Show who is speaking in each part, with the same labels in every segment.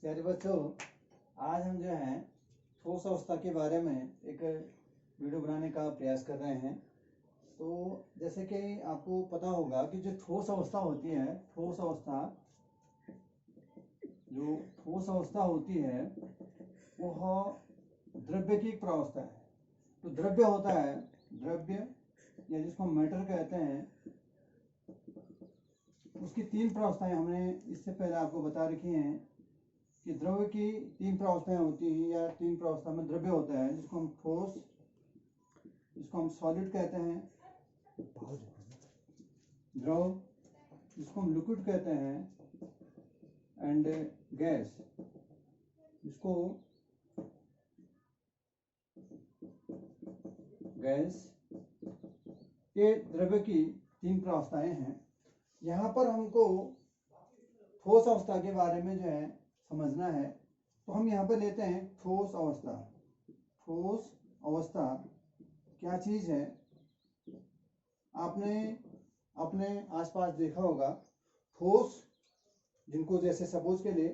Speaker 1: प्यारे बच्चों, आज हम जो है ठोस अवस्था के बारे में एक वीडियो बनाने का प्रयास कर रहे हैं। तो जैसे कि आपको पता होगा कि जो ठोस अवस्था होती है, ठोस अवस्था होती है वह द्रव्य की एक प्रावस्था है। तो द्रव्य होता है, द्रव्य या जिसको हम मैटर कहते हैं, उसकी तीन प्रावस्थाएं हमने इससे पहले आपको बता रखी हैं कि द्रव्य की तीन प्रावस्थाएं होती हैं, या तीन प्रावस्था में द्रव्य होता है जिसको हम ठोस, जिसको हम सॉलिड कहते हैं, द्रव जिसको हम लिक्विड कहते हैं, एंड गैस जिसको गैस। ये द्रव्य की तीन प्रावस्थाएं हैं। यहाँ पर हमको ठोस अवस्था के बारे में जो है समझना है, तो हम यहाँ पर लेते हैं ठोस अवस्था। ठोस अवस्था क्या चीज है? आपने अपने आसपास देखा होगा ठोस, जिनको जैसे सपोज के लिए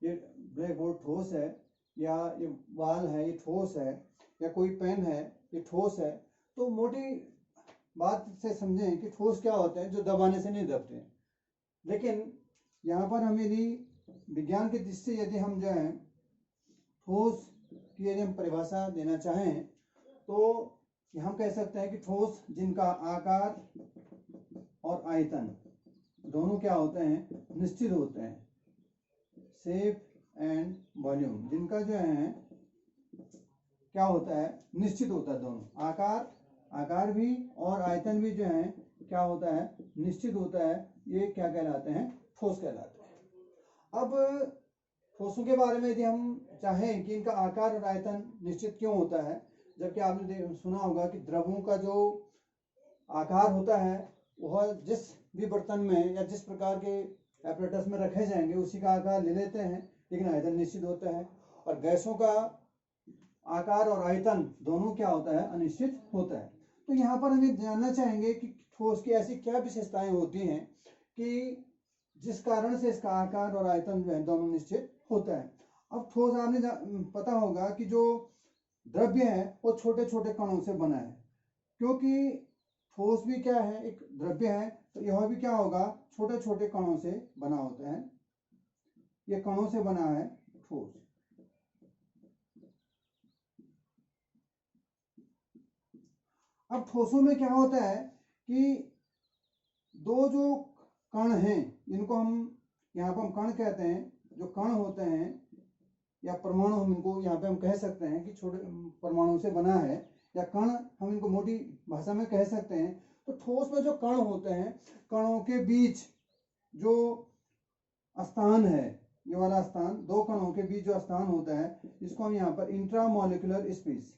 Speaker 1: ये ब्लैक बोर्ड ठोस है, या ये वाल है ये ठोस है, या कोई पेन है ये ठोस है। तो मोटी बात से समझें कि ठोस क्या होते हैं, जो दबाने से नहीं दबते। लेकिन यहाँ पर हम यदि विज्ञान की दृष्टि से यदि हम जो है ठोस की यदि हम परिभाषा देना चाहें, तो हम कह सकते हैं कि ठोस जिनका आकार और आयतन दोनों क्या होते हैं, निश्चित होते हैं। शेप एंड वॉल्यूम जिनका जो है क्या होता है, निश्चित होता है। दोनों आकार भी और आयतन भी जो है क्या होता है, निश्चित होता है। ये क्या कहलाते हैं, ठोस कहलाते हैं। अब ठोसों के बारे में यदि हम चाहें कि इनका आकार और आयतन निश्चित क्यों होता है, जबकि आपने सुना होगा कि द्रवों का जो आकार होता है वह जिस भी बर्तन में या जिस प्रकार के एपरेटस में रखे जाएंगे उसी का आकार ले लेते हैं, लेकिन आयतन निश्चित होता है। और गैसों का आकार और आयतन दोनों क्या होता है, अनिश्चित होता है। तो यहाँ पर हम ये जानना चाहेंगे कि ठोस की ऐसी क्या विशेषताएं होती हैं कि जिस कारण से इसका आकार और आयतन जो है दोनों निश्चित होता है। अब ठोस आपने पता होगा कि जो द्रव्य है वो छोटे छोटे कणों से बना है, क्योंकि ठोस भी क्या है, एक द्रव्य है, तो यह भी क्या होगा, छोटे छोटे कणों से बना होता है। ये कणों से बना है ठोस। अब ठोसों में क्या होता है कि दो जो कण हैं, इनको हम यहाँ पर हम कण कहते हैं। जो कण होते हैं या परमाणु, हम इनको यहाँ पे हम कह सकते हैं कि छोटे परमाणु से बना है, या कण हम इनको मोटी भाषा में कह सकते हैं। तो ठोस में जो कण होते हैं, कणों के बीच जो स्थान है, ये वाला स्थान, दो कणों के बीच जो स्थान होता है, इसको हम यहाँ पर इंट्रामोलिकुलर स्पेस,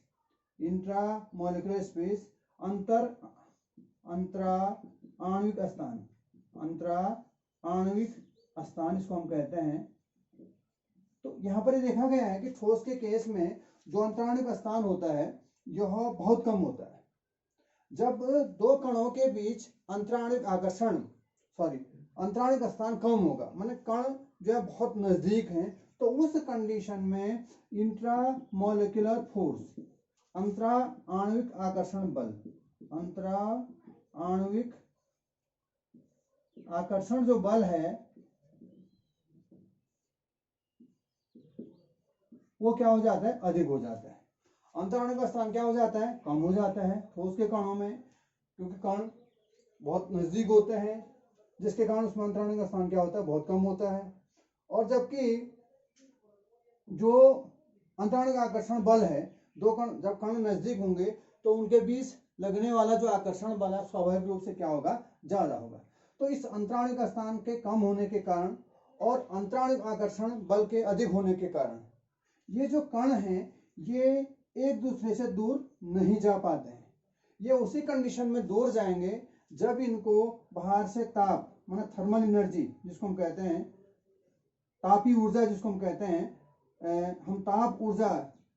Speaker 1: इंट्रामोलिकुलर स्पेस, अंतरा आणविक स्थान, अंतरा आणविक स्थान इसको हम कहते हैं। तो यहाँ पर देखा गया है कि ठोस के केस में जो अंतराणिक स्थान होता है यह बहुत कम होता है। जब दो कणों के बीच अंतराणिक स्थान कम होगा, माने कण जो है बहुत नजदीक हैं, तो उस कंडीशन में इंट्रामोलिकुलर फोर्स, अंतरा आणविक आकर्षण बल, अंतरा आणविक आकर्षण जो बल है वो क्या हो जाता है, अधिक हो जाता है। अंतराणु का स्थान क्या हो जाता है, कम हो जाता है ठोस के कणों में, क्योंकि कण बहुत नजदीक होते हैं, जिसके कारण उसमें अंतराणु का स्थान क्या होता है, बहुत कम होता है। और जबकि जो अंतराणु का आकर्षण बल है, दो कण जब कण नजदीक होंगे तो उनके बीच लगने वाला जो आकर्षण बल है स्वाभाविक रूप से क्या होगा, ज्यादा होगा। तो इस अंतराणु का स्थान के कम होने के कारण और अंतराणु आकर्षण बल के अधिक होने के कारण ये जो कण हैं ये एक दूसरे से दूर नहीं जा पाते हैं। ये उसी कंडीशन में दूर जाएंगे जब इनको बाहर से ताप, माना थर्मल एनर्जी जिसको हम कहते हैं, तापी ऊर्जा जिसको हम कहते हैं, हम ताप ऊर्जा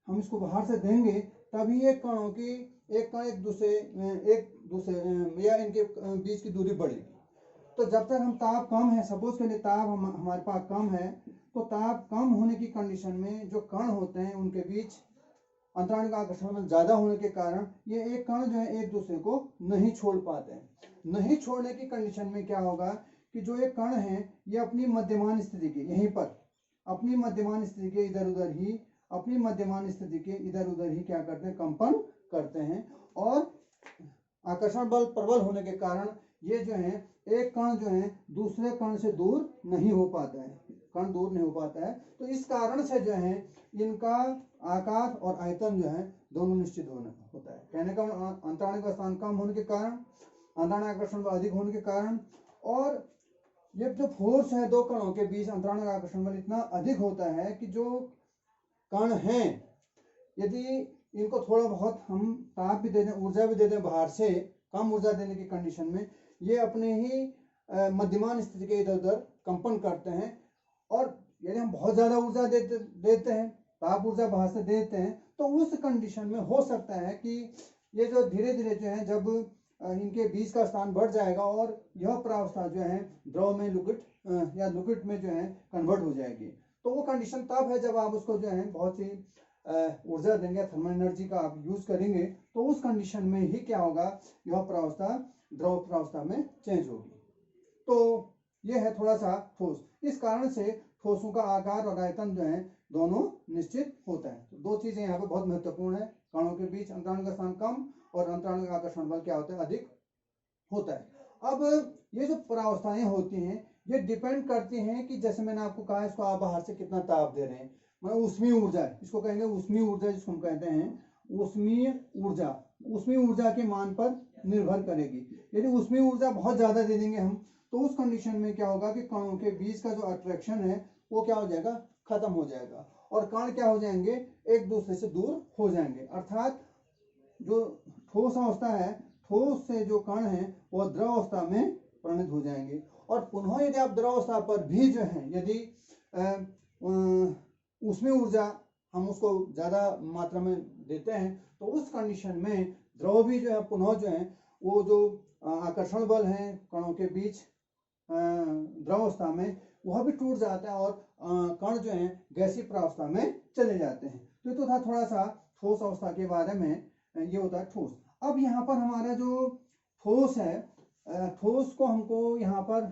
Speaker 1: हम इसको बाहर से देंगे, तभी ये कणों की एक कण एक दूसरे या इनके बीच की दूरी बढ़ेगी। तो जब तक हम ताप कम है, सपोज के लिए ताप हमारे पास कम है, तो ताप कम होने की कंडीशन में जो कण होते हैं उनके बीच अंतराणु का आकर्षण बल ज्यादा होने के कारण ये एक कण जो है एक दूसरे को नहीं छोड़ पाते हैं। नहीं छोड़ने की कंडीशन में क्या होगा कि जो एक कण है ये अपनी मध्यमान स्थिति के यहीं पर अपनी मध्यमान स्थिति के इधर उधर ही अपनी मध्यमान स्थिति के इधर उधर ही क्या करते हैं, कंपन करते हैं। और आकर्षण बल प्रबल होने के कारण ये जो है एक कण जो है दूसरे कण से दूर नहीं हो पाता है, कण दूर नहीं हो पाता है। तो इस कारण से जो है इनका आकार और आयतन जो है दोनों निश्चित होता है। कहने का अंतराणु का स्थान कम होने के कारण, अंतराणु आकर्षण बल अधिक होने के कारण, और ये जो फोर्स है दो कणों के बीच अंतराणु का आकर्षण बल इतना अधिक होता है कि जो कण हैं यदि इनको थोड़ा बहुत हम ताप भी दे दें, ऊर्जा भी दे दें बाहर से, कम ऊर्जा देने की कंडीशन में ये अपने ही मध्यमान स्थिति के इधर उधर कंपन करते हैं। और यदि हम बहुत ज्यादा ऊर्जा देते हैं, ताप ऊर्जा बाहर से देते हैं, तो उस कंडीशन में हो सकता है कि ये जो धीरे धीरे जो है जब इनके बीच का स्थान बढ़ जाएगा और यह प्रावस्था जो है द्रव में लिक्विड या लिक्विड में जो है कन्वर्ट हो जाएगी। तो वो कंडीशन तब है जब आप उसको जो है बहुत सी ऊर्जा देंगे, थर्मल एनर्जी का आप यूज करेंगे, तो उस कंडीशन में ही क्या होगा, यह प्रावस्था द्रव प्रावस्था में चेंज होगी। तो ये है थोड़ा सा ठोस। इस कारण से ठोसों का आकार और आयतन जो है दोनों निश्चित होता है। तो दो चीजें यहाँ पे बहुत महत्वपूर्ण है, कणों के बीच अंतराणु का स्थान कम और अंतराणु का आकर्षण बल क्या होता है, अधिक होता है। अब ये जो परावस्थाएं होती हैं ये डिपेंड करती हैं कि जैसे मैंने आपको कहा इसको आप बाहर से कितना ताप दे रहे हैं, मतलब ऊष्मीय ऊर्जा, इसको कहेंगे ऊष्मीय ऊर्जा, जिसको हम कहते हैं ऊष्मीय ऊर्जा, ऊष्मीय ऊर्जा के मान पर निर्भर करेगी। यदि ऊष्मीय ऊर्जा बहुत ज्यादा दे देंगे हम, तो उस कंडीशन में क्या होगा कि कणों के बीच का जो अट्रैक्शन है वो क्या हो जाएगा, खत्म हो जाएगा, और कण क्या हो जाएंगे, एक दूसरे से दूर हो जाएंगे। अर्थात जो ठोस अवस्था है, ठोस से जो कण है वो द्रव अवस्था में परिणत हो जाएंगे। और पुनः यदि आप द्रव अवस्था पर भी जो है यदि उसमें ऊर्जा हम उसको ज्यादा मात्रा में देते हैं, तो उस कंडीशन में द्रव भी जो है पुनः जो है वो जो आकर्षण बल है कणों के बीच द्रव अवस्था में वह भी टूट जाता है और कण जो है गैसीय प्रावस्था में चले जाते हैं। तो ये तो था थोड़ा सा ठोस अवस्था के बारे में, ये होता है ठोस। अब यहाँ पर हमारा जो ठोस है, ठोस को हमको यहाँ पर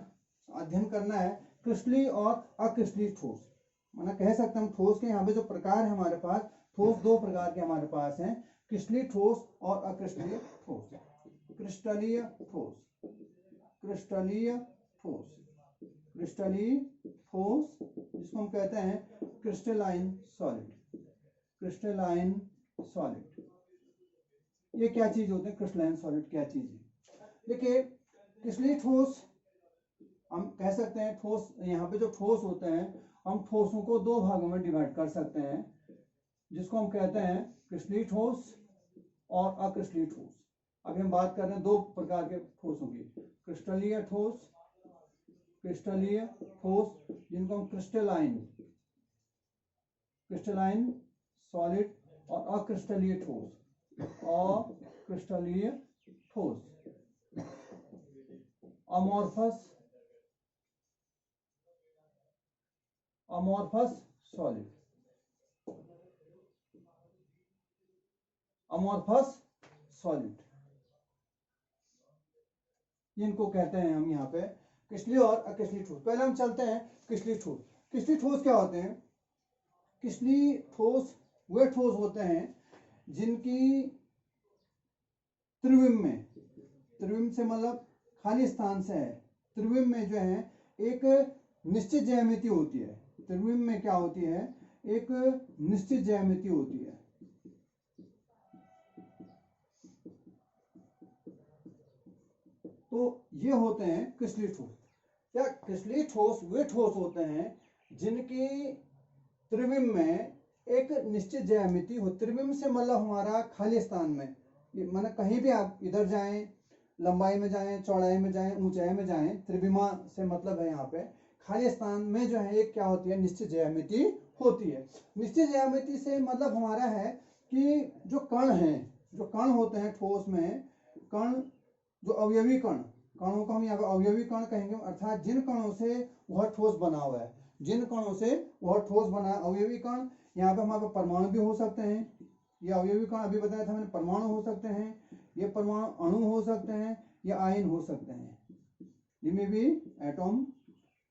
Speaker 1: अध्ययन करना है क्रिस्टलीय और अक्रिस्टलीय ठोस। माना कह सकते हैं हम ठोस के यहाँ पे जो प्रकार है हमारे पास, ठोस दो प्रकार के हमारे पास हैं, क्रिस्टलीय ठोस और अक्रिस्टलीय ठोस। क्रिस्टलीय ठोस, क्रिस्टलीय ठोस, क्रिस्टलीय ठोस जिसको हम कहते हैं क्रिस्टलाइन सॉलिड, क्रिस्टलाइन सॉलिड। ये क्या चीज होते हैं, क्रिस्टलाइन सॉलिड क्या चीज है? देखिए क्रिस्टलीय ठोस हम कह सकते हैं, ठोस यहाँ पे जो ठोस होते हैं हम ठोसों को दो भागों में डिवाइड कर सकते हैं, जिसको हम कहते हैं क्रिस्टलीय ठोस और अक्रिस्टलीय ठोस। अभी हम बात कर रहे हैं दो प्रकार के ठोसों की, क्रिस्टलीय ठोस, क्रिस्टलीय ठोस जिनको हम क्रिस्टलाइन, क्रिस्टलाइन सॉलिड, और अक्रिस्टलीय ठोस, अक्रिस्टलीय ठोस, amorphous, amorphous solid, amorphous solid, इनको कहते हैं हम यहाँ पे क्रिस्टलीय और अक्रिस्टलीय ठोस। पहले हम चलते हैं क्रिस्टलीय ठोस। क्रिस्टलीय ठोस क्या होते हैं? क्रिस्टलीय ठोस वे ठोस होते हैं जिनकी त्रिविम में, त्रिविम से मतलब खाली स्थान से है, त्रिविम में जो है एक निश्चित ज्यामिति होती है। त्रिविम में क्या होती है, एक निश्चित ज्यामिति होती है। तो ये होते हैं क्रिस्टलीय ठोस। क्या क्रिस्टलीय ठोस वे ठोस होते हैं जिनकी त्रिविम में एक निश्चित ज्यामिति हो। त्रिविम से मतलब हमारा खाली स्थान में, माना कहीं भी आप इधर जाएं, लंबाई में जाएं, चौड़ाई में जाएं, ऊंचाई में जाएं, त्रिविमा से मतलब है यहाँ पे खाली स्थान में जो है एक क्या होती है, निश्चित ज्यामिति होती है। निश्चित ज्यामिति से मतलब हमारा है कि जो कण हैं, जो कण होते हैं ठोस में, कण जो अवयवी कण, कणों को हम यहाँ पे अवयवी कण कहेंगे, अर्थात जिन कणों से वह ठोस बना हुआ है, जिन कणों से वह ठोस बना। अवयवी कण, यहाँ पे हमारे पास परमाणु भी हो सकते हैं, ये अवयवी कण अभी बताया था मैंने, परमाणु हो सकते हैं, ये परमाणु अणु हो सकते हैं, या आयन हो सकते हैं। ये में B atom,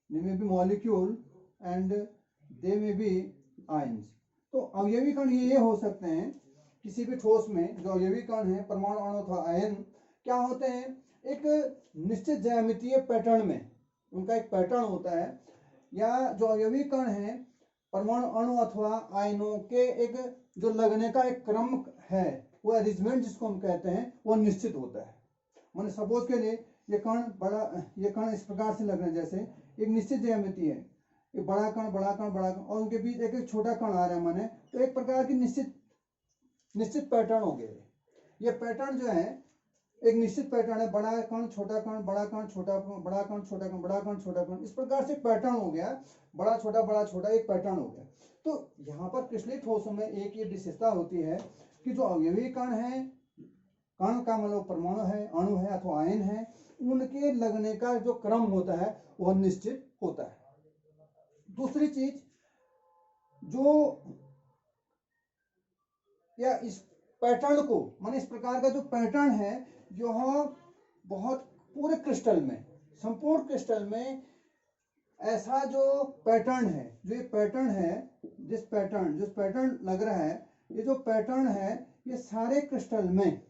Speaker 1: they may be molecule and they may be ions। तो अवयवी कण ये हो सकते हैं किसी भी ठोस में। जो अवयवी कण है, परमाणु, अणु अथवा आयन, क्या होते हैं, एक निश्चित ज्यामितीय पैटर्न में, उनका एक पैटर्न होता है। या जो अवयवी कण है, परमाणु, अणु अथवा आयनों के एक जो लगने का एक क्रम है, वो अरेंजमेंट जिसको हम कहते हैं, वो निश्चित होता है। मैंने सपोज के लिए ये कण बड़ा, ये कण इस प्रकार से लग रहे हैं, जैसे एक निश्चित ज्यामिति है, एक बड़ा कण, बड़ा कण, बड़ा कण, और उनके बीच एक एक छोटा कण आ रहा है माने, तो एक प्रकार की निश्चित पैटर्न हो गए। ये पैटर्न जो है एक निश्चित पैटर्न है, बड़ा कण, छोटा कण, बड़ा कण, छोटा कण, बड़ा कण, छोटा कण, बड़ा कण, छोटा कण, इस प्रकार से पैटर्न हो गया, बड़ा छोटा एक पैटर्न हो गया। तो यहाँ पर क्रिस्टलीय ठोसों में एक ये विशेषता होती है कि जो अवयवी कण है, कण का मतलब परमाणु है, अणु है अथवा आयन है, उनके लगने का जो क्रम होता है वह निश्चित होता है। दूसरी चीज, जो या इस पैटर्न को, माने इस प्रकार का जो पैटर्न है, यह बहुत पूरे क्रिस्टल में, संपूर्ण क्रिस्टल में ऐसा जो पैटर्न है, जो ये पैटर्न है, जिस पैटर्न लग रहा है, ये जो पैटर्न है, ये सारे क्रिस्टल में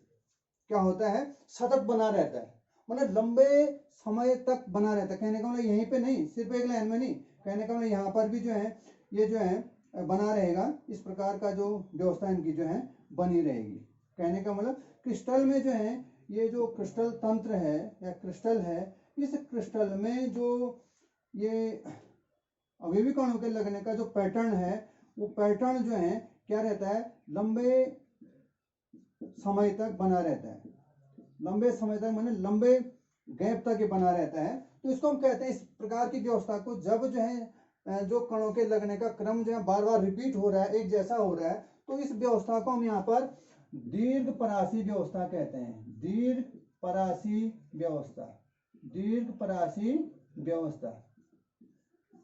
Speaker 1: क्या होता है, सतत बना रहता है, मतलब लंबे समय तक बना रहता है। कहने का मतलब यहीं पे नहीं, सिर्फ एक लाइन में नहीं, कहने का मतलब यहाँ पर भी जो है, ये जो है बना रहेगा, इस प्रकार का जो व्यवस्था इनकी जो है बनी रहेगी। कहने का मतलब क्रिस्टल में जो है, ये जो क्रिस्टल तंत्र है या क्रिस्टल है, इस क्रिस्टल में जो ये अवयवी कणों के लगने का जो पैटर्न है, वो पैटर्न जो है क्या रहता है, लंबे समय तक बना रहता है। लंबे समय तक माने लंबे गैप तक ये बना रहता है। तो इसको हम कहते हैं, इस प्रकार की व्यवस्था को, जब जो है जो कणों के लगने का क्रम जो है बार बार रिपीट हो रहा है, एक जैसा हो रहा है, तो इस व्यवस्था को हम यहाँ पर दीर्घपरासी व्यवस्था कहते हैं। दीर्घपरासी व्यवस्था,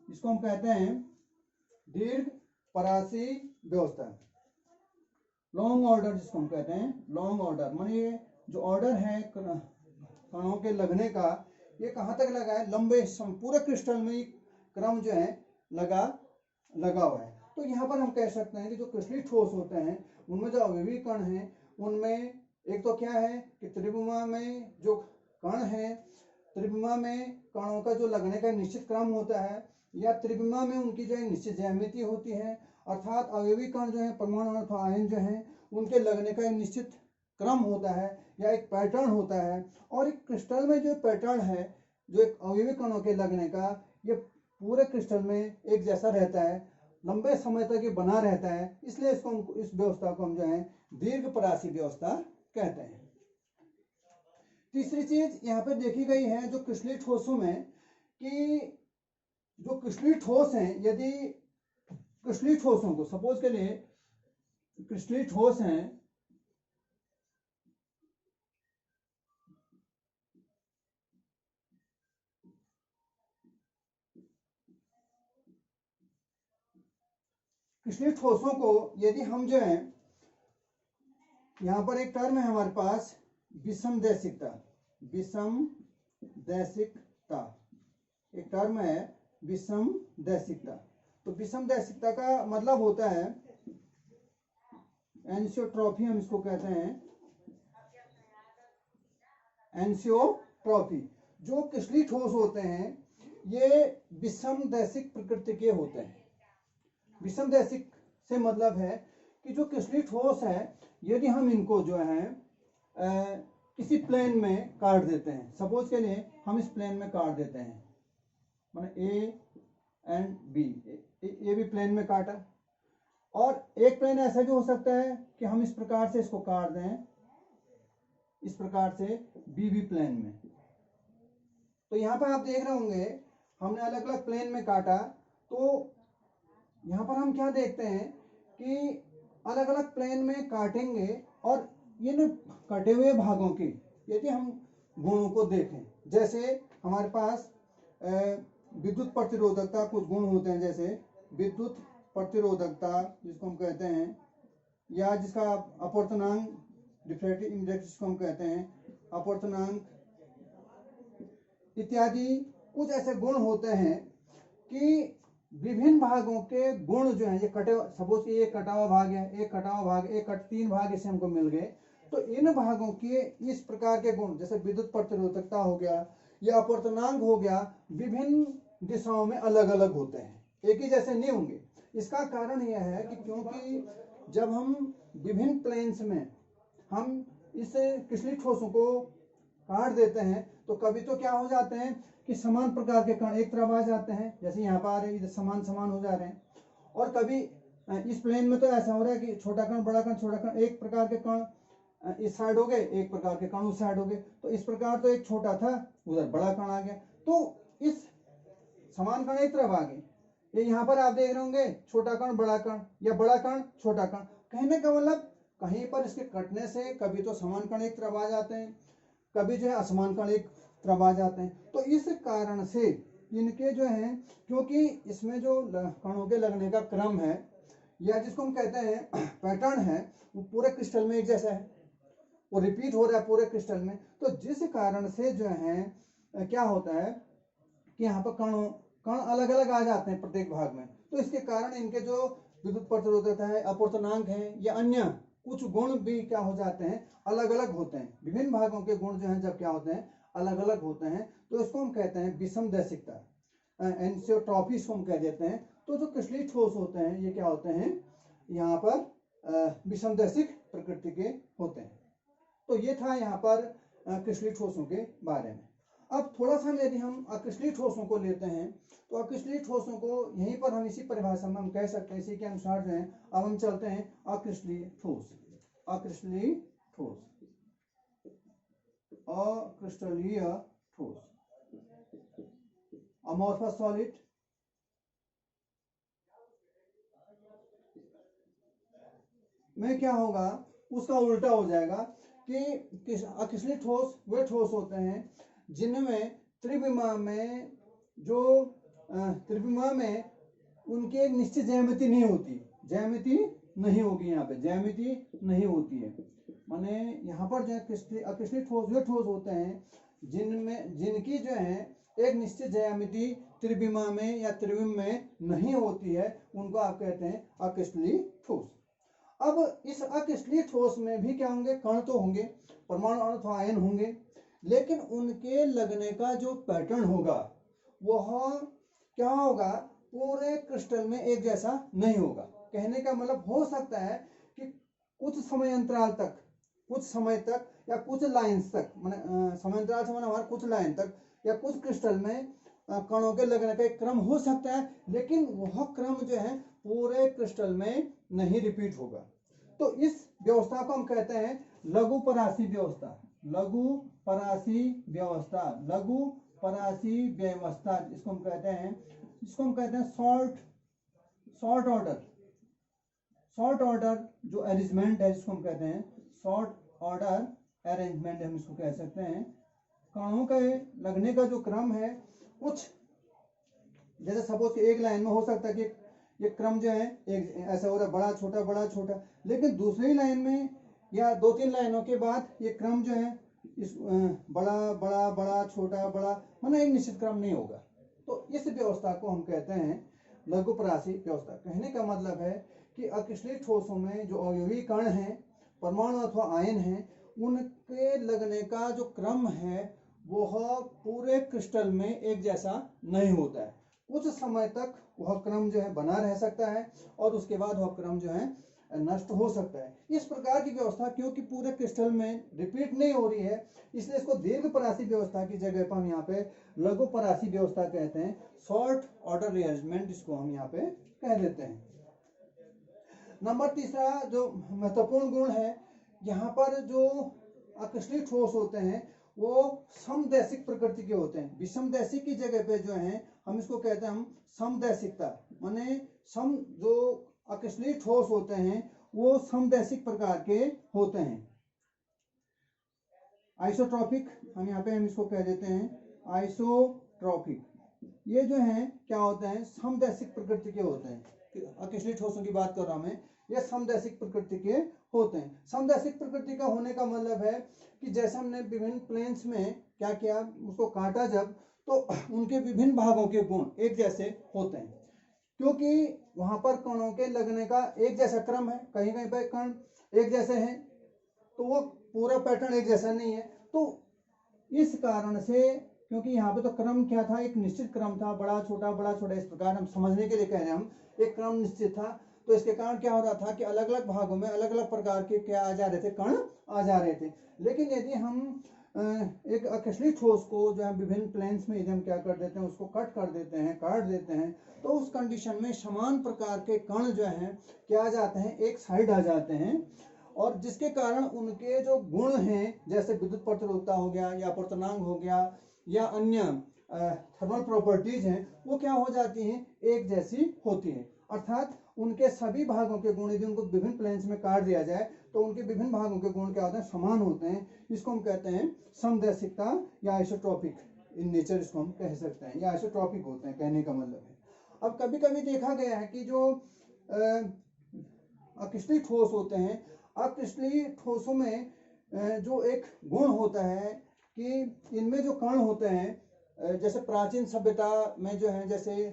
Speaker 1: इसको हम कहते हैं दीर्घपरासी व्यवस्था। लॉन्ग ऑर्डर जिसको हम कहते हैं, लॉन्ग ऑर्डर माने ये जो ऑर्डर है कणों के लगने का, ये कहाँ तक लगा है, लंबे पूरे क्रिस्टल में क्रम जो है लगा हुआ है। तो यहाँ पर हम कह सकते हैं कि जो क्रिस्टलीय ठोस होते हैं, उनमें जो अवयवी कण हैं, उनमें एक तो क्या है कि त्रिविमा में जो कण है, त्रिविमा में कणों का जो लगने का निश्चित क्रम होता है, या त्रिविमा में उनकी जो है निश्चित ज्यामिति होती है, अर्थात अवयवी कण जो है, परमाणु अथवा आयन जो है, उनके लगने का एक निश्चित क्रम होता है या एक पैटर्न होता है। और एक क्रिस्टल में जो पैटर्न है, जो एक अवयवी कणों के लगने का, ये पूरे क्रिस्टल में एक जैसा रहता है, लंबे समय तक ये बना रहता है, इसलिए इसको हम, इस व्यवस्था को हम जो है दीर्घपरासी व्यवस्था कहते हैं। तीसरी चीज यहाँ पे देखी गई है जो क्रिस्टलीय ठोसों में, कि जो क्रिस्टलीय ठोस हैं, यदि क्रिस्टलीय ठोसों को, सपोज के लिए क्रिस्टलीय ठोस हैं, क्रिस्टलीय ठोसों को यदि हम जो है, यहाँ पर एक टर्म है हमारे पास, विषमदैशिकता, एक टर्म है विषमदैशिकता। तो विषमदैशिकता का मतलब होता है एनिसोट्रॉपी, हम इसको कहते हैं एनिसोट्रॉपी। जो क्रिस्टलीय ठोस होते हैं, ये विषमदैशिक प्रकृति के होते हैं। विषमदैशिक से मतलब है कि जो क्रिस्टलीय ठोस है, यदि हम इनको जो है किसी प्लेन में काट देते हैं, सपोज के लिए हम इस प्लेन में काट देते हैं, माने ए एंड बी, ए भी प्लेन में काटा, और एक प्लेन ऐसा भी हो सकता है कि हम इस प्रकार से इसको काट दें, इस प्रकार से बी भी प्लेन में। तो यहाँ पर आप देख रहे होंगे, हमने अलग अलग प्लेन में काटा, तो यहाँ पर हम क्या देखते हैं कि अलग अलग प्लेन में काटेंगे, और ये न कटे हुए भागों की यदि हम गुणों को देखें, जैसे हमारे पास विद्युत प्रतिरोधकता कुछ गुण होते हैं, जैसे विद्युत प्रतिरोधकता जिसको हम कहते हैं, या जिसका अपवर्तनांक डिफ्रेक्टिव इंडेक्स जिसको हम कहते हैं, अपवर्तनांक इत्यादि कुछ ऐसे गुण होते हैं कि विभिन्न भागों के गुण जो है, ये कटे, सपोज कि एक कटा हुआ भाग है, एक कटा हुआ भाग, तीन भाग इसे हमको मिल गए, तो इन भागों के इस प्रकार के गुण, जैसे विद्युत प्रतिरोधकता हो गया या अपवर्तनांक हो गया, विभिन्न दिशाओं में अलग अलग होते हैं, एक ही जैसे नहीं होंगे। इसका कारण यह है कि क्योंकि जब हम विभिन्न प्लेन्स में हम इस कृष्णित ठोसों को काट देते हैं, तो कभी तो क्या हो जाते हैं कि समान प्रकार के कण एक तरफ आ जाते हैं, जैसे यहाँ पर आ रहे हैं, समान समान हो जा रहे हैं, और कभी इस प्लेन में तो ऐसा हो रहा है कि छोटा कण बड़ा कण छोटा कण, एक प्रकार के कण इस साइड हो गए, एक प्रकार के कण उस साइड हो गए, तो इस प्रकार तो एक छोटा था उधर बड़ा कण आ गया, तो इस समान कण एक तरफ आ गए। ये यहाँ पर आप देख रहे होंगे छोटा कण बड़ा कण या बड़ा कण छोटा कण, कहने का मतलब कहीं पर इसके कटने से कभी तो समान कण एक तरफ आ जाते हैं, कभी जो है असमान कण एक तरफ आ जाते हैं। तो इस कारण से इनके जो है, क्योंकि इसमें जो कणों के लगने का क्रम है या जिसको हम कहते हैं पैटर्न है, वो पूरे क्रिस्टल में एक जैसा है, वो रिपीट हो रहा है पूरे क्रिस्टल में, तो जिस कारण से जो है क्या होता है कि यहाँ पर कण अलग अलग आ जाते हैं प्रत्येक भाग में, तो इसके कारण इनके जो विद्युत प्रतिरोधकता है, अपवर्तनांक है या अन्य कुछ गुण भी क्या हो जाते हैं, अलग अलग होते हैं। विभिन्न भागों के गुण जो हैं जब क्या होते हैं, अलग अलग होते हैं, तो इसको हम कहते हैं विषमदैशिकता, एनिसोट्रॉपी इसको हम कह देते हैं। तो जो क्रिस्टलीय ठोस होते हैं ये क्या होते हैं, यहाँ पर विषमदैशिक प्रकृति के होते हैं। तो ये था यहाँ पर क्रिस्टलीय ठोसों के बारे में। अब थोड़ा सा यदि हम अक्रिस्टलीय ठोसों को लेते हैं, तो अक्रिस्टलीय ठोसों को यहीं पर हम इसी परिभाषा में हम कह सकते हैं, इसी के अनुसार जो है अब हम चलते हैं अक्रिस्टलीय ठोस। अक्रिस्टलीय ठोस, अक्रिस्टलीय ठोस, अमोर्फस सॉलिड, में क्या होगा, उसका उल्टा हो जाएगा कि अक्रिस्टलीय ठोस वे ठोस होते हैं जिनमें त्रिविमा में जो त्रिविमा में उनकी एक निश्चित ज्यामिति नहीं होती, ज्यामिति नहीं होगी, यहाँ पे ज्यामिति नहीं होती है। माने यहाँ पर जो अक्रिस्टलीय ठोस वे ठोस होते हैं जिनकी जो है एक निश्चित ज्यामिति त्रिविमा में या त्रिविम में नहीं होती है, उनको आप कहते हैं अक्रिस्टलीय ठोस। अब इस अक्रिस्टलीय ठोस में भी क्या होंगे, कण तो होंगे, परमाणु अणु अथवा आयन होंगे, लेकिन उनके लगने का जो पैटर्न होगा वह क्या होगा, पूरे क्रिस्टल में एक जैसा नहीं होगा। कहने का मतलब हो सकता है कि कुछ समय अंतराल तक, कुछ समय तक या कुछ लाइंस तक, माने समय अंतराल से माने हमारे कुछ लाइन तक या कुछ क्रिस्टल में कणों के लगने का एक क्रम हो सकता है, लेकिन वह क्रम जो है पूरे क्रिस्टल में नहीं रिपीट होगा। तो इस व्यवस्था को हम कहते हैं लघु परासी व्यवस्था, लघु परासी व्यवस्था, लघु परासी व्यवस्था इसको हम कहते हैं, इसको हम कहते हैं शॉर्ट ऑर्डर, शॉर्ट ऑर्डर जो अरेंजमेंट है जिसको हम कहते हैं शॉर्ट ऑर्डर अरेंजमेंट, हम इसको कह सकते हैं। कणों के लगने का जो क्रम है, कुछ जैसे सपोज एक लाइन में हो सकता है कि ये क्रम जो है एक ऐसा हो रहा है, बड़ा छोटा बड़ा छोटा, लेकिन दूसरी लाइन में या दो तीन लाइनों के बाद ये क्रम जो है इस बड़ा बड़ा बड़ा छोटा बड़ा, माने एक निश्चित क्रम नहीं होगा। तो इस व्यवस्था को हम कहते हैं लघु परासी व्यवस्था। कहने का मतलब है कि अक्रिस्टलीय ठोसों में जो अवयवी कण हैं, परमाणु अथवा आयन हैं, उनके लगने का जो क्रम है वह पूरे क्रिस्टल में एक जैसा नहीं होता है। कुछ समय तक वह क्रम जो है बना रह सकता है और उसके बाद वह क्रम जो है नष्ट हो सकता है। इस प्रकार की व्यवस्था क्योंकि पूरे क्रिस्टल में रिपीट नहीं हो रही है, इसलिए इसको दीर्घ परासी व्यवस्था की जगह पर हम यहाँ पे लघु परासी व्यवस्था कहते हैं, शॉर्ट ऑर्डर अरेंजमेंट इसको हम यहाँ पे कह देते हैं। नंबर तीसरा जो महत्वपूर्ण गुण है, यहाँ पर जो अक्रिस्टलीय ठोस होते हैं वो समदैशिक प्रकृति के होते हैं। विषमदैशिक की जगह पे जो है हम इसको कहते हैं हम समदैशिकता, माने सम जो अक्रिस्टलीय ठोस होते हैं वो समदैशिक प्रकार के होते हैं। आइसोट्रॉपिक हम यहाँ पे हम इसको कह देते हैं आइसोट्रॉपिक, ये जो है क्या होते हैं, समदैशिक प्रकृति के होते हैं। अकिशलित ठोसों की बात कर रहा हूं मैं, ये समदैशिक प्रकृति के होते हैं। समदैशिक प्रकृति का होने का मतलब है कि जैसे हमने विभिन्न प्लेन्स में क्या किया, उसको काटा जब, तो उनके विभिन्न भागों के गुण एक जैसे होते हैं, क्योंकि वहां पर कणों के लगने का एक जैसा क्रम है। कहीं कहीं पर कण एक जैसे हैं तो वो पूरा पैटर्न एक जैसा नहीं है। तो इस कारण से, क्योंकि यहाँ पे तो क्रम क्या था, एक निश्चित क्रम था, बड़ा छोटा इस प्रकार हम समझने के लिए कह रहे हैं, हम एक क्रम निश्चित था। तो इसके कारण क्या हो रहा था कि अलग अलग भागों में अलग अलग प्रकार के क्या आ जा रहे थे, कण आ जा रहे थे। लेकिन यदि हम एक अकिशलित ठोस को जो है विभिन्न प्लेन्स में यदि हम क्या कर देते हैं, उसको कट कर देते हैं, काट देते हैं, तो उस कंडीशन में समान प्रकार के कण जो हैं क्या आ जाते हैं, एक साइड आ जाते हैं, और जिसके कारण उनके जो गुण हैं, जैसे विद्युत प्रतिरोधकता हो गया या अपवर्तनांक हो गया या अन्य थर्मल प्रॉपर्टीज हैं, वो क्या हो जाती हैं, एक जैसी होती हैं। अर्थात उनके सभी भागों के गुण यदि उनको विभिन्न प्लेन्स में काट दिया जाए तो उनके विभिन्न भागों के गुण क्या होते हैं, समान होते हैं। इसको हम कहते हैं समदैशिकता या आइसोट्रॉपिक इन नेचर, इसको हम कह सकते हैं, या आइसोट्रॉपिक होते हैं, कहने का मतलब है। अब कभी कभी देखा गया है कि जो अकिशलित ठोस होते हैं, अकिशलित ठोसों में जो एक गुण होता है कि इनमें जो कण होते हैं, जैसे प्राचीन सभ्यता में जो है, जैसे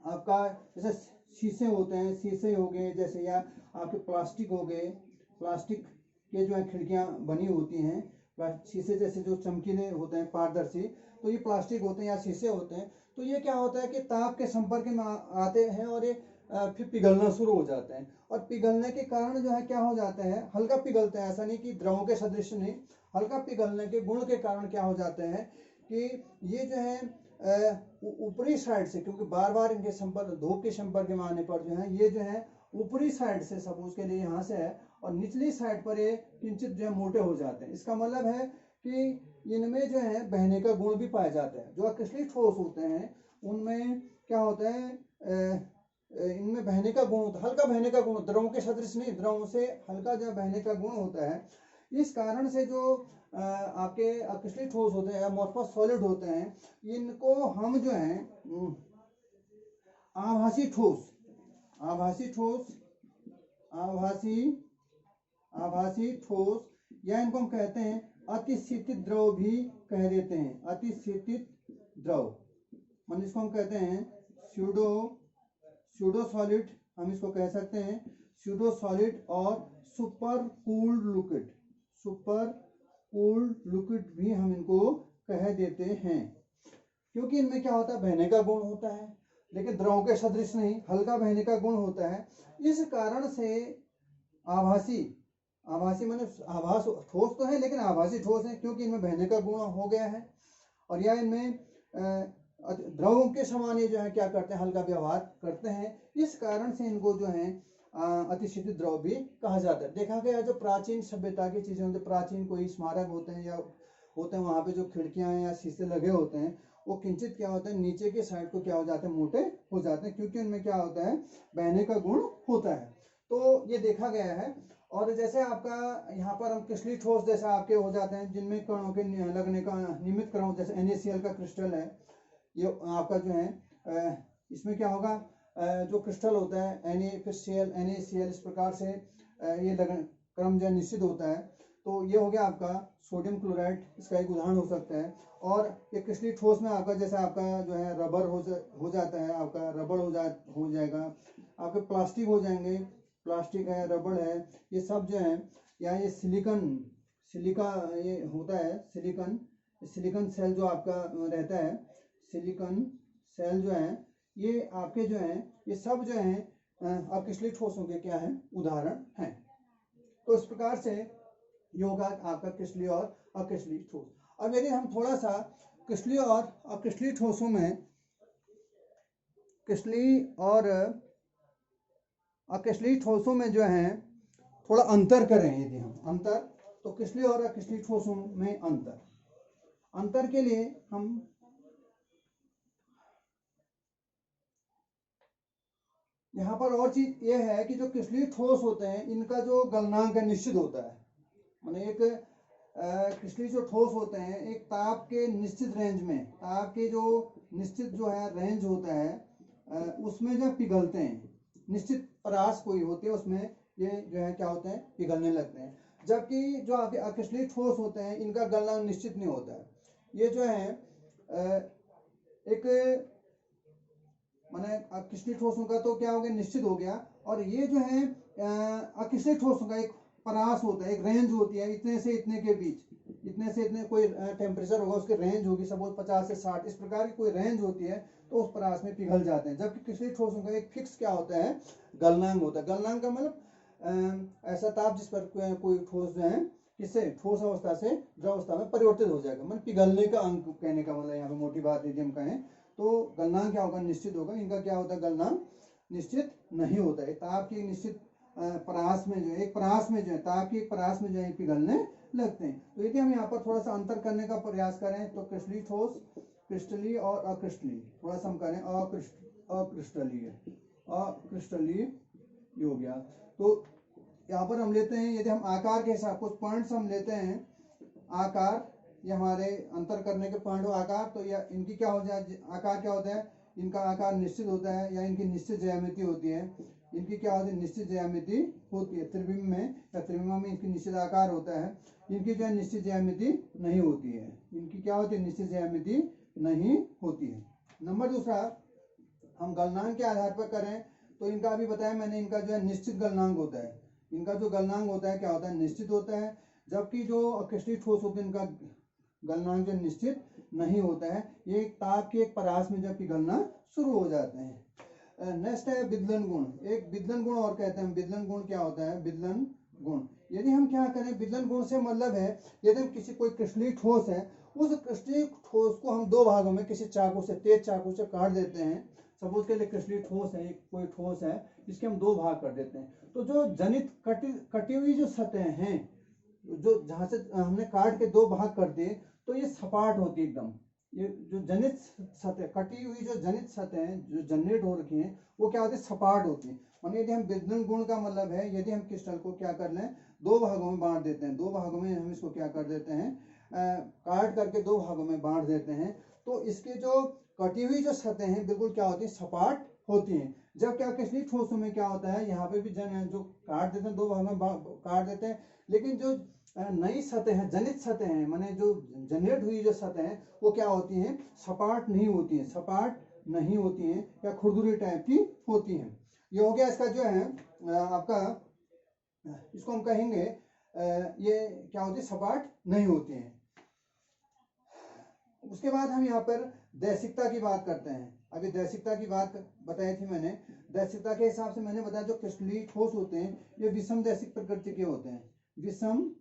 Speaker 1: आपका जैसे शीशे होते हैं, शीशे हो गए जैसे, या आपके प्लास्टिक हो गए, प्लास्टिक के जो है खिड़कियां बनी होती हैं, शीशे जैसे जो चमकीले होते हैं, पारदर्शी, तो ये प्लास्टिक होते हैं या शीशे होते हैं। तो ये क्या होता है कि ताप के संपर्क में आते हैं और ये फिर पिघलना शुरू हो जाते हैं, और पिघलने के कारण जो है क्या हो जाता है, हल्का पिघलते हैं, ऐसा नहीं कि द्रवों के सदृश नहीं, हल्का पिघलने के गुण के कारण क्या हो जाते हैं कि ये जो है ऊपरी साइड से, क्योंकि बार बार इनके संपर्क, धूप के संपर्क में आने पर जो है ये जो है ऊपरी साइड से, सपोज के लिए यहाँ से है, और निचली साइड पर ये किंचित जो है मोटे हो जाते हैं। इसका मतलब है कि इनमें जो है बहने का गुण भी पाया जाता है। जो अकिशलित ठोस होते हैं उनमें क्या होता है, इनमें बहने का गुण होता है, हल्का बहने का गुण, द्रवों के सदृश नहीं, द्रवों से हल्का जो बहने का गुण होता है। इस कारण से जो आपके अकिशलित ठोस होते हैं, अमोर्फस सॉलिड होते हैं, इनको हम जो है आभासी ठोस, आभासी ठोस, आभासी ठोस, या इनको हम कहते हैं अतिशीतित द्रव भी कह देते हैं। अतिशीतित द्रव मान इसको हम कहते हैं स्यूडो सॉलिड, हम इसको कह सकते हैं स्यूडो सॉलिड, और super cooled liquid, super cooled liquid भी हम इनको कह देते हैं, क्योंकि इनमें क्या होता है, बहने का गुण होता है, लेकिन द्रवों के सदृश नहीं, हल्का बहने का गुण होता है। इस कारण से आभासी, आभासी माने आभास, ठोस तो है लेकिन आभासी ठोस है, क्योंकि इनमें बहने का गुण हो गया है, और या इनमें द्रवों के समान ये जो है क्या करते हैं, हल्का व्यवहार करते हैं। इस कारण से इनको जो है अतिशीतित द्रव भी कहा जाता है। देखा गया जो प्राचीन सभ्यता की चीजें होती, प्राचीन कोई स्मारक होते हैं या होते हैं, वहां पे जो खिड़कियां या शीशे लगे होते हैं, वो किंचित क्या होता है, नीचे के साइड को क्या हो जाते हैं, मोटे हो जाते हैं, क्योंकि उनमें क्या होता है, बहने का गुण होता है। तो ये देखा गया है। और जैसे आपका यहाँ पर हम अकिशलित ठोस जैसा आपके हो जाते हैं, जिनमें कणों के लगने का नियमित क्रम, जैसे NaCl का क्रिस्टल है, ये आपका जो है इसमें क्या होगा, जो क्रिस्टल होता है Na फिर Cl NaCl, इस प्रकार से ये लगन क्रम जो निश्चित होता है। तो ये हो गया आपका सोडियम क्लोराइड, इसका एक उदाहरण हो सकता है। और ये अकिशलित ठोस में आपका जैसे आपका जो है रबर हो जाता है, आपका रबड़ हो जाएगा, आपके प्लास्टिक हो जाएंगे, प्लास्टिक है, रबड़ है, ये सब जो है, या ये सिलिका ये होता है, सिलिकन सेल जो आपका रहता है, सिलिकन सेल जो है, ये आपके जो है, ये सब जो है अकिशलित ठोसों के क्या है, उदाहरण हैं। तो इस प्रकार से ये होगा आपका क्रिस्टलीय और अकिशलित ठोस। अब यदि हम थोड़ा सा क्रिस्टलीय और अकिशलित ठोसों में, क्रिस्टलीय और अकिशलित ठोसों में जो है थोड़ा अंतर करें, यदि हम अंतर, तो क्रिस्टलीय और अकिशलित ठोसों में अंतर के लिए हम यहाँ पर और चीज ये है कि जो क्रिस्टलीय ठोस होते हैं, इनका जो गलनांक है निश्चित होता है। माने एक क्रिस्टलीय जो ठोस होते हैं एक ताप के निश्चित रेंज में, ताप के जो निश्चित जो है रेंज होता है उसमें जब पिघलते हैं, निश्चित परास कोई होती है उसमें ये जो है क्या होते हैं पिघलने लगते हैं। जबकि जो अक्रिस्टलीय ठोस होते हैं इनका गलनांक निश्चित नहीं होता है। ये जो है एक माने अक्रिस्टलीय ठोसों का तो क्या हो गया निश्चित हो गया, और ये जो है अक्रिस्टलीय ठोसों का एक परास होता है, एक रेंज होती है इतने से इतने के बीच, इतने से इतने कोई टेम्परेचर होगा उसकी रेंज होगी, सपोज 50 से 60 इस प्रकार की कोई रेंज होती है, तो उस परास में पिघल जाते हैं। जबकि क्रिस्टलीय ठोसों का एक फिक्स क्या होता है गलनांक होता है। गलनांक का मतलब ऐसा ताप जिस पर कोई ठोस जो है किससे ठोस अवस्था से द्रव अवस्था में परिवर्तित हो जाएगा, मतलब पिघलने का अंक कहने का मतलब यहाँ पे मोटी बात यदि हम कहें तो गलनांक क्या होगा निश्चित होगा। इनका क्या होता है गलनांक निश्चित नहीं होता है। ताप की निश्चित परास में जो है एक परास में जो है ताप की परास में जो है पिघलने लगते हैं। तो यदि हम यहाँ पर थोड़ा सा अंतर करने का प्रयास करें तो क्रिस्टलीय ठोस, क्रिस्टलीय और अक्रिस्टलीय, थोड़ा सा हम करें अक्रिस्टलीय, अक्रिस्टलीय हो गया। तो यहाँ पर हम लेते हैं यदि हम आकार के हिसाब कुछ पॉइंट्स हम लेते हैं, आकार ये हमारे अंतर करने के पॉइंट हो आकार, तो या इनकी क्या हो जाए आकार क्या होता है, इनका आकार निश्चित होता है या इनकी निश्चित ज्यामिति होती है। इनकी क्या होती है निश्चित ज्यामिति होती है। त्रिविम में या त्रिविमा में इनकी निश्चित आकार होता है, इनकी जो है निश्चित ज्यामिति नहीं होती है। इनकी क्या होती है निश्चित ज्यामिति नहीं होती है। नंबर दूसरा हम गलनांक के आधार पर करें तो इनका अभी बताया मैंने, इनका जो है निश्चित गलनांक होता है। इनका जो गलनांक होता है क्या होता है निश्चित होता है। जबकि जो अक्रिस्टलीय ठोस होते हैं इनका गलनांक जो निश्चित नहीं होता है, ये ताप की एक परास में जब पिघलना शुरू हो जाते हैं। नेक्स्ट है विदलन गुण। एक विदलन गुण और कहते हैं। विदलन गुण क्या होता है विदलन गुण, यदि हम क्या करें विदलन गुण से मतलब है यदि हम किसी कोई क्रिस्टलीय ठोस है उस क्रिस्टलीय ठोस को हम दो भागों में किसी चाकू से तेज चाकू से काट देते हैं। सपोज के लिए क्रिस्टलीय ठोस है, कोई ठोस है इसके हम दो भाग कर देते हैं, तो जो जनित कटी हुई जो सतह हैं जो जहां से हमने काट के दो भाग कर दिए तो ये सपाट होती है एकदम। ये जो जनित सतह कटी हुई जो जनित सतह जो जनरेट हो रखी हैं वो क्या होती है सपाट होती है। और यदि हम विदलन गुण का मतलब है यदि हम क्रिस्टल को क्या कर लें दो भागों में बांट देते हैं, दो भागों में हम इसको क्या कर देते हैं काट करके दो भागों में बांट देते हैं, तो इसके जो कटी हुई जो सतह हैं बिल्कुल क्या होती है सपाट होती हैं। जब क्या क्रिस्टलीय ठोसों में क्या होता है यहाँ पे भी जो काट देते हैं दो भागों में काट देते हैं, लेकिन जो नई सतह है जनित सतह है माने जो जनरेट हुई जो सतह है वो क्या होती हैं सपाट नहीं होती हैं, सपाट नहीं होती हैं या खुरदुरी टाइप की होती हैं। ये हो गया इसका जो है आपका, इसको हम कहेंगे ये क्या होती है सपाट नहीं होती हैं। उसके बाद हम यहाँ पर दैसिकता की बात करते हैं। अभी दैसिकता की बात बताई थी मैंने, दैसिकता के हिसाब से मैंने बताया जो क्रिस्टलीय ठोस होते हैं ये विषम दैसिक प्रकृति के होते हैं। विषम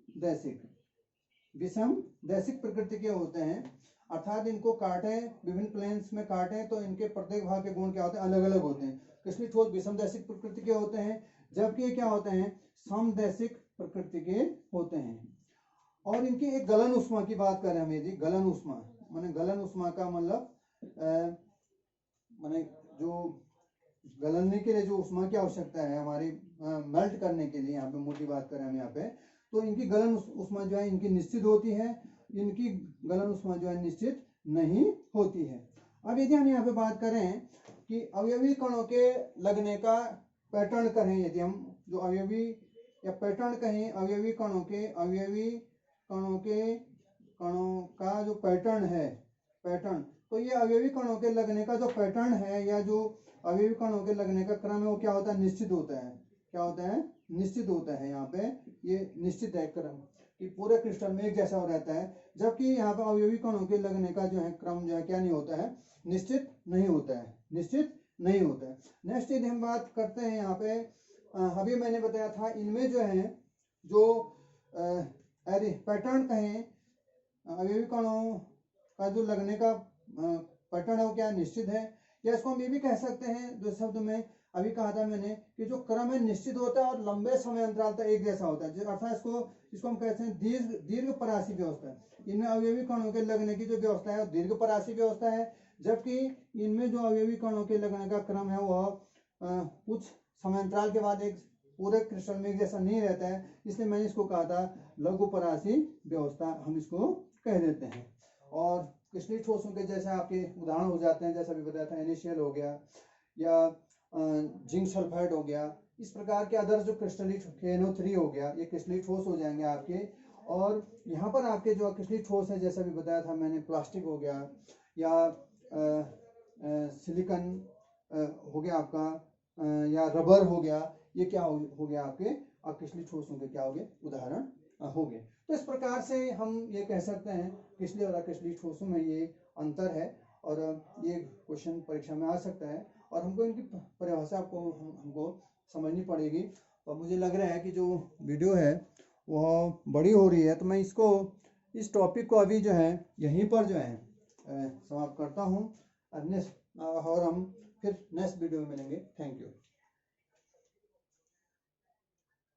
Speaker 1: दैसिक प्रकृति के होते हैं, अर्थात इनको काटे विभिन्न प्लेन्स में काटे तो इनके प्रत्येक भाग के गुण क्या होते हैं अलग अलग होते हैं। क्रिस्टलीय ठोस विषम दैसिक प्रकृति के होते हैं, जबकि क्या होते हैं समदैशिक प्रकृति के होते हैं। और इनकी एक गलन उष्मा की बात करें हम यदि गलन उष्मा माने गलन उष्मा का मतलब माने जो गलने के लिए जो उष्मा की आवश्यकता है हमारी मेल्ट करने के लिए, यहाँ पे मोटी बात करें हम यहाँ पे तो इनकी गलन उष्मा जो है इनकी निश्चित होती है, इनकी गलन उष्मा जो है निश्चित नहीं होती है। अब यदि हम यहाँ पे बात करें कि अवयवी कणों के लगने का पैटर्न करें, यदि हम जो अवयवी या पैटर्न कहें अवयवी कणों का जो पैटर्न है पैटर्न, तो ये अवयवी कणों के लगने का जो पैटर्न है या जो अवयवी कणों के लगने का क्रम है वो क्या होता है निश्चित होता है। क्या होता है निश्चित होता है। यहाँ पे ये निश्चित है क्रम कि पूरे क्रिस्टल में एक जैसा रहता है, जबकि यहाँ पे अवयवी कणों के लगने का जो है क्रम जो है क्या नहीं होता है निश्चित नहीं होता है, निश्चित नहीं होता है। नेक्स्ट यदि हम बात करते हैं यहाँ पे अभी मैंने बताया था इनमें जो है जो पैटर्न कहें अवयवी कणों का जो लगने का पैटर्न है वो क्या निश्चित है, या इसको हम ये भी कह सकते हैं जो शब्द में अभी कहा था मैंने कि जो क्रम है निश्चित होता है और लंबे समय अंतराल तक एक जैसा होता है, अर्थात इसको हम कहते हैं दीर्घ परासी व्यवस्था। इनमें अवयवी कणों के लगने की जो व्यवस्था है दीर्घ परासी व्यवस्था है, जबकि इनमें जो अवयवी कणों के लगने का क्रम है वह कुछ समय अंतराल के बाद एक पूरे क्रिस्टल में एक जैसा नहीं रहता है, इसलिए मैंने इसको कहा था लघु परासी व्यवस्था, हम इसको कह देते हैं। और क्रिस्टलीय ठोसों के जैसे आपके उदाहरण हो जाते हैं, जैसा भी बताया था NaCl हो गया या जिंक सल्फाइड हो गया, इस प्रकार के अदर जो क्रिस्टलीय KNO3 हो गया, ये क्रिस्टलीय ठोस हो जाएंगे आपके। और यहाँ पर आपके जो क्रिस्टलीय ठोस है, जैसा भी बताया था मैंने, प्लास्टिक हो गया या सिलिकॉन हो गया आपका, या रबर हो गया, ये क्या हो गया आपके क्रिस्टलीय ठोसों के क्या हो गए उदाहरण हो गए। तो इस प्रकार से हम ये कह सकते हैं क्रिस्टलीय और अक्रिस्टलीय ठोसों में ये अंतर है, और ये क्वेश्चन परीक्षा में आ सकता है, और हमको इनकी परिभाषा को हमको समझनी पड़ेगी। और मुझे लग रहा है कि जो वीडियो है वह बड़ी हो रही है, तो मैं इस टॉपिक को अभी जो है यहीं पर जो है समाप्त करता हूँ, और हम फिर नेक्स्ट वीडियो में मिलेंगे। Thank you.